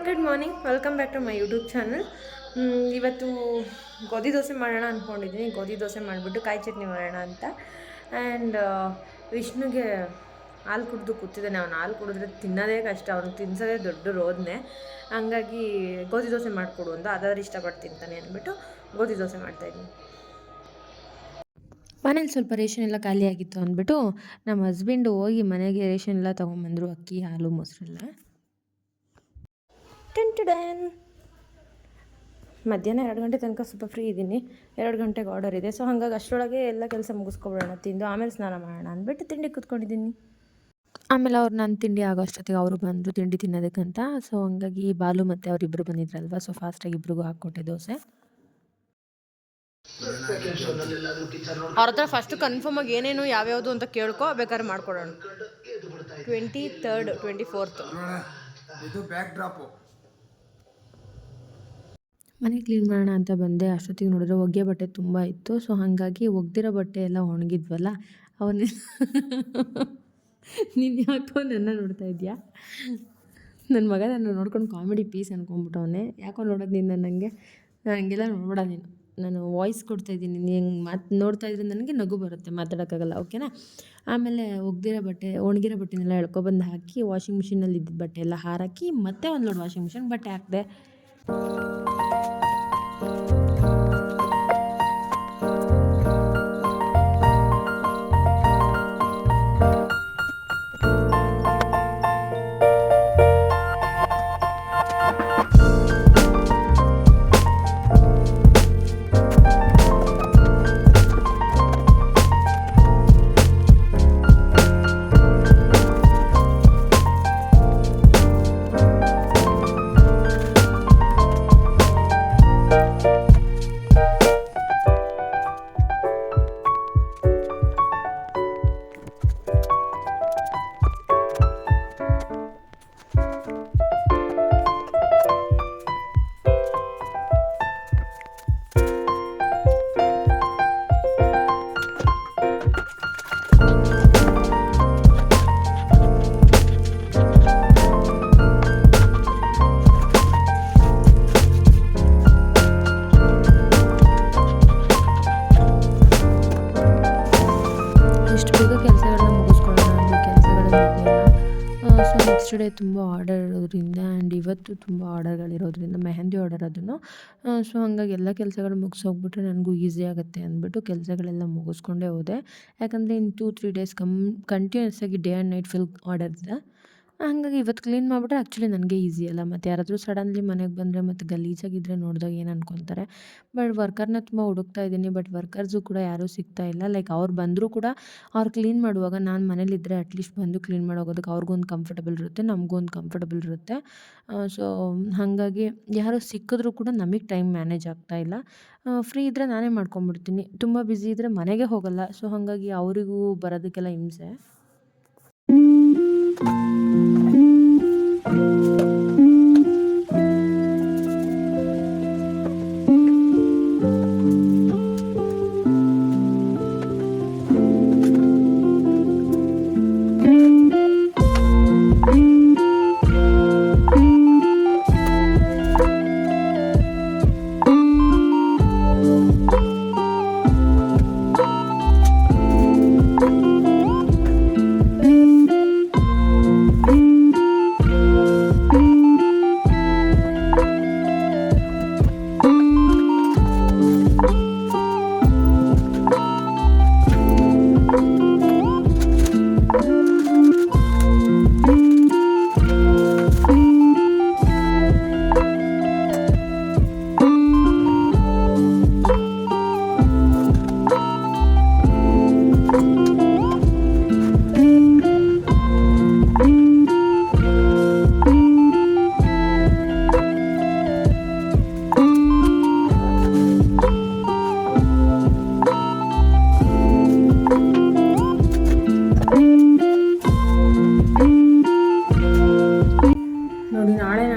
Good morning, welcome back to my YouTube channel. ಇವತ್ತು ಗೋಧಿ ದೋಸೆ ಮಾಡೋಣ ಅಂದ್ಕೊಂಡಿದ್ದೀನಿ. ಗೋಧಿ ದೋಸೆ ಮಾಡಿಬಿಟ್ಟು ಕಾಯಿ ಚಟ್ನಿ ಮಾಡೋಣ ಅಂತ. ಆ್ಯಂಡ್ ವಿಷ್ಣುಗೆ ಹಾಲು ಕುಡಿದು ಕೂತಿದ್ದಾನೆ. ಅವ್ನು ಹಾಲು ಕುಡಿದ್ರೆ ತಿನ್ನೋದೇ ಕಷ್ಟ, ಅವ್ನು ತಿನ್ಸೋದೇ ದೊಡ್ಡ ರೋದನೆ. ಹಂಗಾಗಿ ಗೋಧಿ ದೋಸೆ ಮಾಡಿಕೊಡು ಅಂತ, ಅದಾದ್ರೆ ಇಷ್ಟಪಟ್ಟು ತಿಂತಾನೆ ಅಂದ್ಬಿಟ್ಟು ಗೋಧಿ ದೋಸೆ ಮಾಡ್ತಾಯಿದ್ದೀನಿ. ಮನೇಲಿ ಸ್ವಲ್ಪ ರೇಷನ್ ಎಲ್ಲ ಖಾಲಿಯಾಗಿತ್ತು ಅಂದ್ಬಿಟ್ಟು ನಮ್ಮ ಹಸ್ಬೆಂಡು ಹೋಗಿ ಮನೆಗೆ ರೇಷನ್ ಎಲ್ಲ ತೊಗೊಂಬಂದರು. ಅಕ್ಕಿ, ಹಾಲು, ಮೊಸರೆಲ್ಲ. ಮಧ್ಯಾಹ್ನ 2 ಗಂಟೆ ತನಕ ಸ್ವಲ್ಪ ಫ್ರೀ ಇದ್ದೀನಿ. 2 ಗಂಟೆಗೆ ಆರ್ಡರ್ ಇದೆ. ಸೊ ಹಾಗಾಗಿ ಅಷ್ಟರೊಳಗೆ ಎಲ್ಲ ಕೆಲಸ ಮುಗಿಸ್ಕೊಬಿಡೋಣ, ತಿಂದು ಆಮೇಲೆ ಸ್ನಾನ ಮಾಡೋಣ ಅಂದ್ಬಿಟ್ಟು ತಿಂಡಿ ಕೂತ್ಕೊಂಡಿದ್ದೀನಿ. ಆಮೇಲೆ ಅವ್ರು ನನ್ನ ತಿಂಡಿ ಆಗೋ ಅಷ್ಟೊತ್ತಿಗೆ ಅವರು ಬಂದರು ತಿಂಡಿ ತಿನ್ನೋದಕ್ಕಂತ. ಸೊ ಹಂಗಾಗಿ ಬಾಲು ಮತ್ತು ಅವರಿಬ್ಬರು ಬಂದಿದ್ರಲ್ವ, ಸೊ ಫಾಸ್ಟಾಗಿ ಇಬ್ರಿಗೂ ಹಾಕ್ಕೊಟ್ಟೆ ದೋಸೆ. ಅವ್ರ ಹತ್ರ ಫಸ್ಟ್ ಕನ್ಫರ್ಮ್ ಆಗಿ ಏನೇನು ಯಾವ್ಯಾವುದು ಅಂತ ಕೇಳ್ಕೊ, ಬೇಕಾದ್ರೆ ಮಾಡ್ಕೊಡೋಣ. 23rd 24th ಇದು ಬ್ಯಾಕ್ ಡ್ರಾಪು. ಮನೆ ಕ್ಲೀನ್ ಮಾಡೋಣ ಅಂತ ಬಂದೆ. ಅಷ್ಟೊತ್ತಿಗೆ ನೋಡಿದ್ರೆ ಒಗ್ಗೆ ಬಟ್ಟೆ ತುಂಬ ಇತ್ತು. ಸೊ ಹಾಗಾಗಿ ಒಗ್ದಿರೋ ಬಟ್ಟೆ ಎಲ್ಲ ಒಣಗಿದ್ವಲ್ಲ, ಅವನ್ನೆಲ್ಲ ನೀನು ಯಾಕೋ ನನ್ನ ನೋಡ್ತಾ ಇದೆಯಾ? ನನ್ನ ಮಗ ನಾನು ನೋಡ್ಕೊಂಡು ಕಾಮಿಡಿ ಪೀಸ್ ಅನ್ಕೊಂಡ್ಬಿಟ್ಟವನೇ. ಯಾಕೋ ನೋಡೋದು ನೀನು ನನಗೆ? ಹಂಗೆಲ್ಲ ನೋಡ್ಬೇಡ ನೀನು. ನಾನು ವಾಯ್ಸ್ ಕೊಡ್ತಾಯಿದ್ದೀನಿ, ನೀನು ನೋಡ್ತಾ ಇದ್ರೆ ನನಗೆ ನಗು ಬರುತ್ತೆ, ಮಾತಾಡೋಕ್ಕಾಗಲ್ಲ, ಓಕೆನಾ? ಆಮೇಲೆ ಒಣಗಿರೋ ಬಟ್ಟೆನೆಲ್ಲ ಎಳ್ಕೊಬಂದು ಹಾಕಿ ವಾಷಿಂಗ್ ಮಿಷಿನಲ್ಲಿ ಇದ್ದಿದ್ದ ಬಟ್ಟೆ ಎಲ್ಲ ಹಾರಾಕಿ ಮತ್ತೆ ಒಂದು ಲೋಡ್ ವಾಷಿಂಗ್ ಮಿಷಿನ್ ಬಟ್ಟೆ ಹಾಕಿದೆ. ಕೆಲಸಗಳನ್ನ ಮುಗಿಸ್ಕೊಳ್ಳೋಣ ಅಂದರೆ ಕೆಲಸಗಳೇ ಮುಗಿಯಲ್ಲ. ಸೊ ನೆಕ್ಸ್ಟ್ ಡೇ ತುಂಬ ಆರ್ಡರ್ ಇರೋದ್ರಿಂದ ಆ್ಯಂಡ್ ಇವತ್ತು ತುಂಬ ಆರ್ಡರ್ಗಳಿರೋದ್ರಿಂದ ಮೆಹಂದಿ ಆರ್ಡರ್ ಅದನ್ನು. ಸೊ ಹಾಗಾಗಿ ಎಲ್ಲ ಕೆಲಸಗಳು ಮುಗಿಸೋಗ್ಬಿಟ್ರೆ ನನಗೂ ಈಸಿ ಆಗುತ್ತೆ ಅಂದ್ಬಿಟ್ಟು ಕೆಲಸಗಳೆಲ್ಲ ಮುಗಿಸ್ಕೊಂಡೇ ಹೋದೆ. ಯಾಕಂದರೆ ಇನ್ನು 2-3 ಡೇಸ್ ಕಂಟಿನ್ಯೂಸ್ ಆಗಿ day and night full order ಇದೆ. ಹಾಗಾಗಿ ಇವತ್ತು ಕ್ಲೀನ್ ಮಾಡಿಬಿಟ್ರೆ ಆ್ಯಕ್ಚುಲಿ ನನಗೆ ಈಸಿ ಅಲ್ಲ. ಮತ್ತು ಯಾರಾದರೂ ಸಡನ್ಲಿ ಮನೆಗೆ ಬಂದರೆ ಮತ್ತು ಗಲೀಜಾಗಿದ್ದರೆ ನೋಡಿದಾಗ ಏನು ಅನ್ಕೊತಾರೆ. ಬಟ್ ವರ್ಕರ್ನ ತುಂಬ ಹುಡುಕ್ತಾ ಇದ್ದೀನಿ, ಬಟ್ ವರ್ಕರ್ಸು ಕೂಡ ಯಾರೂ ಸಿಗ್ತಾ ಇಲ್ಲ. ಲೈಕ್ ಅವ್ರು ಬಂದರೂ ಕೂಡ ಅವ್ರು ಕ್ಲೀನ್ ಮಾಡುವಾಗ ನಾನು ಮನೇಲಿದ್ದರೆ ಅಟ್ಲೀಸ್ಟ್ ಬಂದು ಕ್ಲೀನ್ ಮಾಡೋಗೋದಕ್ಕೆ ಅವ್ರಿಗೊಂದು ಕಂಫರ್ಟಬಲ್ ಇರುತ್ತೆ, ನಮಗೊಂದು ಕಂಫರ್ಟಬಲ್ ಇರುತ್ತೆ. ಸೊ ಹಾಗಾಗಿ ಯಾರು ಸಿಕ್ಕಿದ್ರೂ ಕೂಡ ನಮಗೆ ಟೈಮ್ ಮ್ಯಾನೇಜ್ ಆಗ್ತಾಯಿಲ್ಲ. ಫ್ರೀ ಇದ್ದರೆ ನಾನೇ ಮಾಡ್ಕೊಂಬಿಡ್ತೀನಿ, ತುಂಬ ಬ್ಯುಸಿ ಇದ್ದರೆ ಮನೆಗೆ ಹೋಗಲ್ಲ. ಸೊ ಹಾಗಾಗಿ ಅವರಿಗೂ ಬರೋದಕ್ಕೆಲ್ಲ ಹಿಂಸೆ.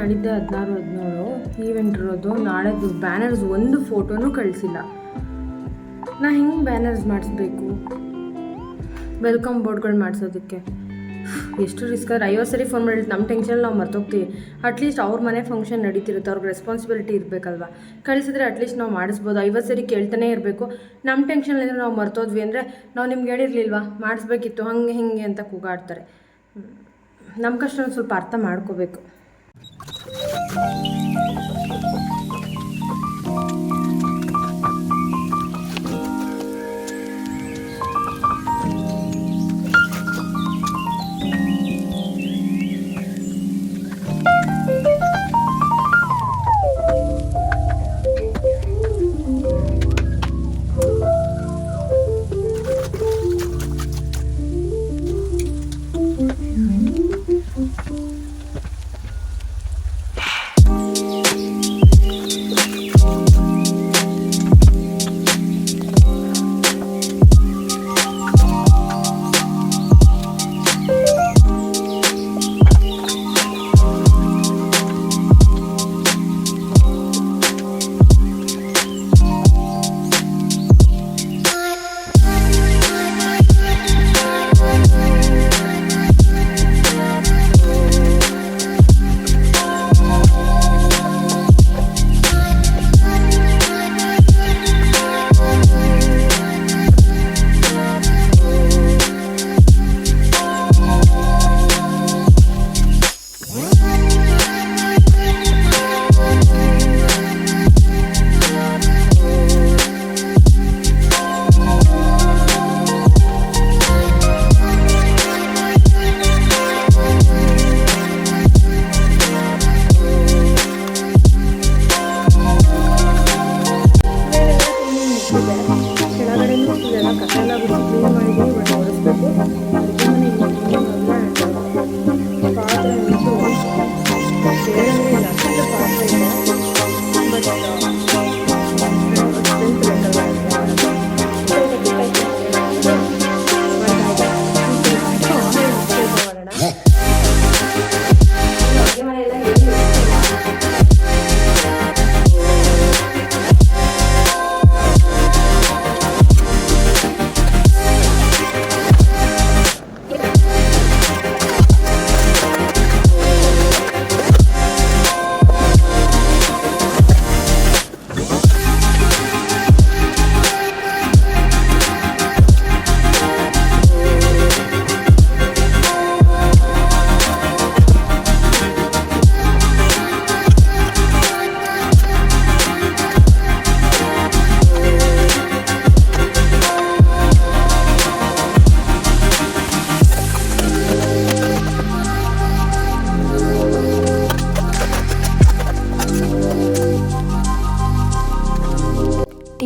ನಾಡಿದ್ದು 16-17 ಈವೆಂಟ್ ಇರೋದು. ನಾಳೆದು ಬ್ಯಾನರ್ಸ್ ಒಂದು ಫೋಟೋನೂ ಕಳಿಸಿಲ್ಲ. ನಾ ಹಿಂಗೆ ಬ್ಯಾನರ್ಸ್ ಮಾಡಿಸ್ಬೇಕು ವೆಲ್ಕಮ್ ಬೋರ್ಡ್ಗಳು ಮಾಡಿಸೋದಕ್ಕೆ? ಎಷ್ಟು ರಿಸ್ಕ್ ಆದರೆ 50 ಸರಿ ಫೋನ್ ಮಾಡಿ ನಮ್ಮ ಟೆನ್ಷನಲ್ಲಿ ನಾವು ಮರ್ತೋಗ್ತೀವಿ. ಅಟ್ಲೀಸ್ಟ್ ಅವ್ರ ಮನೆ ಫಂಕ್ಷನ್ ನಡೀತಿರುತ್ತೆ, ಅವ್ರಿಗೆ ರೆಸ್ಪಾನ್ಸಿಬಿಲಿಟಿ ಇರಬೇಕಲ್ವ. ಕಳಿಸಿದ್ರೆ ಅಟ್ಲೀಸ್ಟ್ ನಾವು ಮಾಡಿಸ್ಬೋದು. 50 ಸರಿ ಕೇಳ್ತಾನೆ ಇರಬೇಕು. ನಮ್ಮ ಟೆನ್ಷನಲ್ಲಿದ್ರೆ ನಾವು ಮರ್ತೋದ್ವಿ ಅಂದರೆ ನಾವು ನಿಮ್ಗೆ ಹೇಳಿರ್ಲಿಲ್ವಾ ಮಾಡಿಸ್ಬೇಕಿತ್ತು ಹಂಗೆ ಹಿಂಗೆ ಅಂತ ಕೂಗಾಡ್ತಾರೆ. ನಮ್ಮ ಕಷ್ಟ ಸ್ವಲ್ಪ ಅರ್ಥ ಮಾಡ್ಕೋಬೇಕು.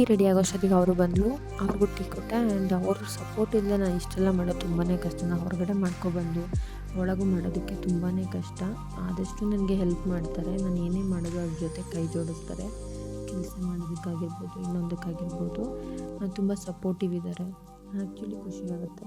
ರೆಡಿ ಆಗೋಷ್ಟೊತ್ತಿಗೆ ಅವರು ಬಂದರು, ಅವ್ರಿಗೂ ಟೀ ಕೊಟ್ಟೆ. ಆ್ಯಂಡ್ ಅವ್ರ ಸಪೋರ್ಟ್ ಇಲ್ಲದೆ ನಾನು ಇಷ್ಟೆಲ್ಲ ಮಾಡೋದು ತುಂಬಾ ಕಷ್ಟ. ನಾನು ಹೊರಗಡೆ ಮಾಡ್ಕೊಬಂದು ಒಳಗೂ ಮಾಡೋದಕ್ಕೆ ತುಂಬಾ ಕಷ್ಟ. ಆದಷ್ಟು ನನಗೆ ಹೆಲ್ಪ್ ಮಾಡ್ತಾರೆ. ನಾನು ಏನೇ ಮಾಡೋದು ಅವ್ರ ಜೊತೆ ಕೈ ಜೋಡಿಸ್ತಾರೆ. ಕೆಲಸ ಮಾಡೋದಕ್ಕಾಗಿರ್ಬೋದು, ಇನ್ನೊಂದಕ್ಕಾಗಿರ್ಬೋದು ತುಂಬ ಸಪೋರ್ಟಿವ್ ಇದ್ದಾರೆ. ಆ್ಯಕ್ಚುಲಿ ಖುಷಿಯಾಗುತ್ತೆ.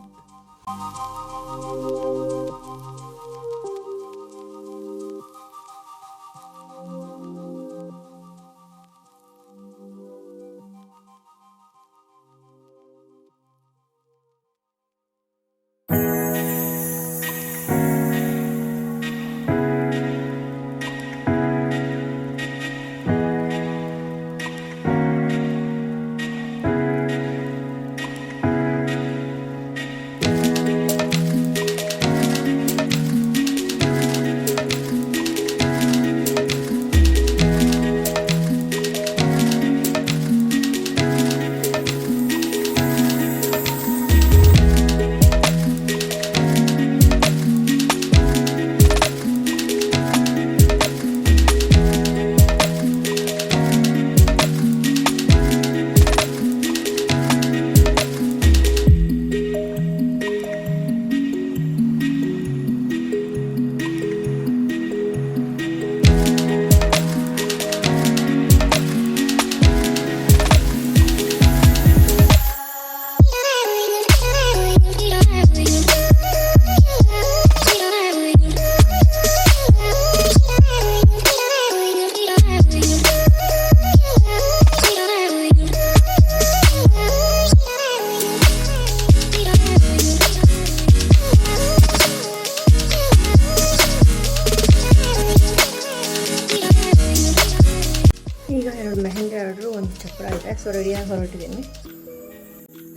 2 ಒಂದು ಚಪ್ರ ಇದೆ. ಸೊ ರೆಡಿಯಾಗಿ ಹೊರಟಿದ್ದೀನಿ.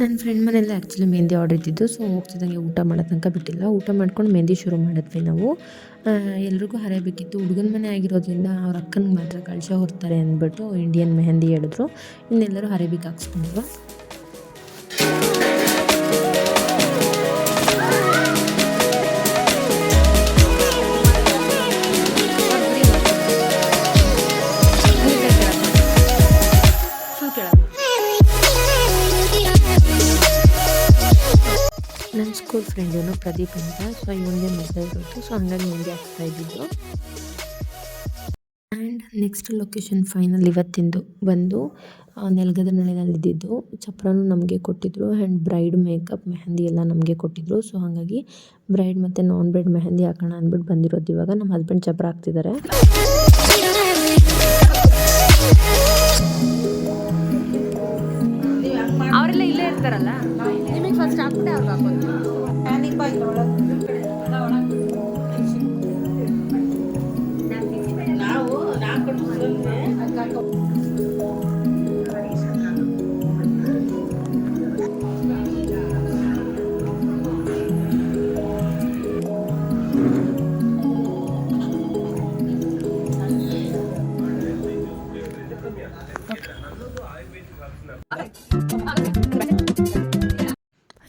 ನನ್ನ ಫ್ರೆಂಡ್ ಮನೆಯಲ್ಲೇ ಆ್ಯಕ್ಚುಲಿ ಮೆಹಂದಿ ಆರ್ಡರ್ ಇದ್ದಿದ್ದು. ಸೊ ಹೋಗ್ತಿದ್ದಂಗೆ ಊಟ ಮಾಡೋ ತನಕ ಬಿಟ್ಟಿಲ್ಲ. ಊಟ ಮಾಡ್ಕೊಂಡು ಮೆಹಂದಿ ಶುರು ಮಾಡಿದ್ವಿ ನಾವು. ಎಲ್ರಿಗೂ ಹರೆ ಬೇಕಿತ್ತು. ಹುಡುಗನ ಮನೆ ಆಗಿರೋದ್ರಿಂದ ಅವ್ರ ಅಕ್ಕನಿಗೆ ಮಾತ್ರ ಕಳಶ ಹೊರ್ತಾರೆ ಅಂದ್ಬಿಟ್ಟು ಇಂಡಿಯನ್ ಮೆಹಂದಿ ಹೇಳಿದ್ರು. ಇನ್ನೆಲ್ಲರೂ ಹರೇಬಿಕ್ ಹಾಕ್ಸ್ಕೊಂಡ್ರು. ನನ್ನ ಸ್ಕೂಲ್ ಫ್ರೆಂಡ್ ಇವನು ಪ್ರದೀಪ್ ಅಂತ. ಸೊ ಇವನಿಗೆ ಮದುವೆ ಇರೋದು. ಸೊ ಹಂಗಾಗಿ ಮೆಹಂದಿ ಹಾಕ್ತಾ ಇದ್ದಿದ್ದು. ಆ್ಯಂಡ್ ನೆಕ್ಸ್ಟ್ ಲೊಕೇಶನ್ ಫೈನಲ್ ಇವತ್ತಿಂದು ಬಂದು ನೆಲಗದನಹಳ್ಳಿನಲ್ಲಿದ್ದು. ಚಪ್ರನೂ ನಮಗೆ ಕೊಟ್ಟಿದ್ದರು ಆ್ಯಂಡ್ ಬ್ರೈಡ್ ಮೇಕಪ್ ಮೆಹಂದಿ ಎಲ್ಲ ನಮಗೆ ಕೊಟ್ಟಿದ್ದರು. ಸೊ ಹಾಗಾಗಿ ಬ್ರೈಡ್ ಮತ್ತು ನಾನ್ ಬ್ರೈಡ್ ಮೆಹಂದಿ ಹಾಕೋಣ ಅಂದ್ಬಿಟ್ಟು ಬಂದಿರೋದು. ಇವಾಗ ನಮ್ಮ ಹಸ್ಬೆಂಡ್ ಚಪ್ರ ಹಾಕ್ತಿದ್ದಾರೆ. ಅವರೆಲ್ಲ ಇಲ್ಲೇ ಇರ್ತಾರಲ್ಲ, ನಿಮಗೆ ಫಸ್ಟ್ ಹಾಕ್ಬಿಟ್ಟೆ ಅವ್ರಿಗೆ ಹಾಕೋದು. ಪ್ಯಾನಿಕ್ ಬಾಯ್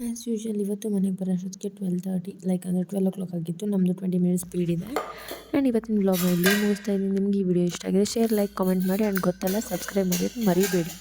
ಆ್ಯಸ್ ಯೂಶ್ವಲ್ ಇವತ್ತು ಮನೆಗೆ ಬರೋಷ್ಟೊತ್ತಿಗೆ 12:30 ಲೈಕ್ ಅಂದರೆ 12 o'clock ಆಗಿತ್ತು. ನಮ್ಮದು 20 minutes ಸ್ಪೀಡ್ ಇದೆ. ಆ್ಯಂಡ್ ಇವತ್ತಿನ ಬ್ಲಾಗ್ನ ಇಲ್ಲಿ ಮುಗಿಸ್ತಾ ಇದ್ದೀನಿ. ನಿಮ್ಗೆ ಈ ವಿಡಿಯೋ ಇಷ್ಟ ಆಗಿದೆ ಶೇರ್, ಲೈಕ್, ಕಾಮೆಂಟ್ ಮಾಡಿ. ಆ್ಯಂಡ್ ಗೊತ್ತಲ್ಲ ಸಬ್ಸ್ಕ್ರೈಬ್ ಮಾಡೋದು ಮರಿಬೇಡಿ.